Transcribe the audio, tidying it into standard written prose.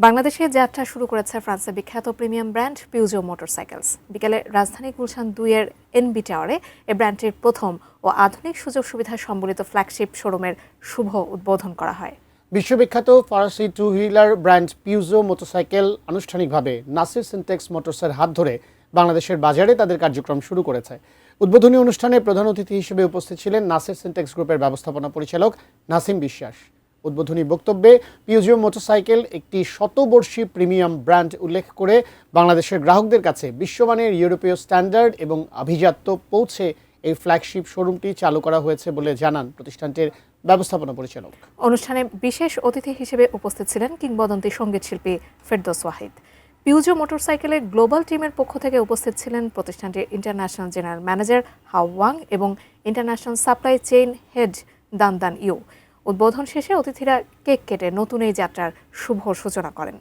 বাংলাদেশে যাত্রা শুরু করেছে ফ্রান্সের বিখ্যাত প্রিমিয়াম ব্র্যান্ড পিউজো মোটরসাইকেলস। বিকেলে রাজধানী গুলশান 2-এর এনবি টাওয়ারে এ ব্র্যান্ডটির প্রথম ও আধুনিক সুযোগ সুবিধা সম্বলিত ফ্ল্যাগশিপ শোরুমের শুভ উদ্বোধন করা হয়। বিশ্ববিখ্যাত ফরাসি two wheeler brand Peugeot motorcycle আনুষ্ঠানিকভাবে নাসির সিনটেক্স মোটরসের হাত ধরে বাংলাদেশের বাজারে তাদের কার্যক্রম শুরু করেছে। উদ্বোধনী অনুষ্ঠানে প্রধান অতিথি হিসেবে উপস্থিত ছিলেন নাসির সিনটেক্স গ্রুপের ব্যবস্থাপনা পরিচালক নাসিম বিশ্বাস। উদ্বোধনী বক্তব্যে পিউজো মোটরসাইকেল একটি শতবর্ষী প্রিমিয়াম ব্র্যান্ড উল্লেখ করে বাংলাদেশের গ্রাহকদের কাছে বিশ্বমানের ইউরোপীয় স্ট্যান্ডার্ড এবং আভিজাত্য পৌঁছে এই ফ্ল্যাগশিপ শোরুমটি চালু করা হয়েছে বলে জানান প্রতিষ্ঠানটির ব্যবস্থাপনা পরিচালক। অনুষ্ঠানে বিশেষ অতিথি হিসেবে উপস্থিত ছিলেন কিংবদন্তি সঙ্গীত শিল্পী ফেরদৌস ওয়াহিদ। পিউজো মোটরসাইকেলের গ্লোবাল টিমের পক্ষ থেকে উপস্থিত ছিলেন প্রতিষ্ঠানটির ইন্টারন্যাশনাল জেনারেল ম্যানেজার হাও ওয়াং এবং ইন্টারন্যাশনাল সাপ্লাই চেইন হেড দান ইউ। উদ্বোধন শেষে অতিথিরা কেক কেটে নতুন এই যাত্রার শুভ সূচনা করেন।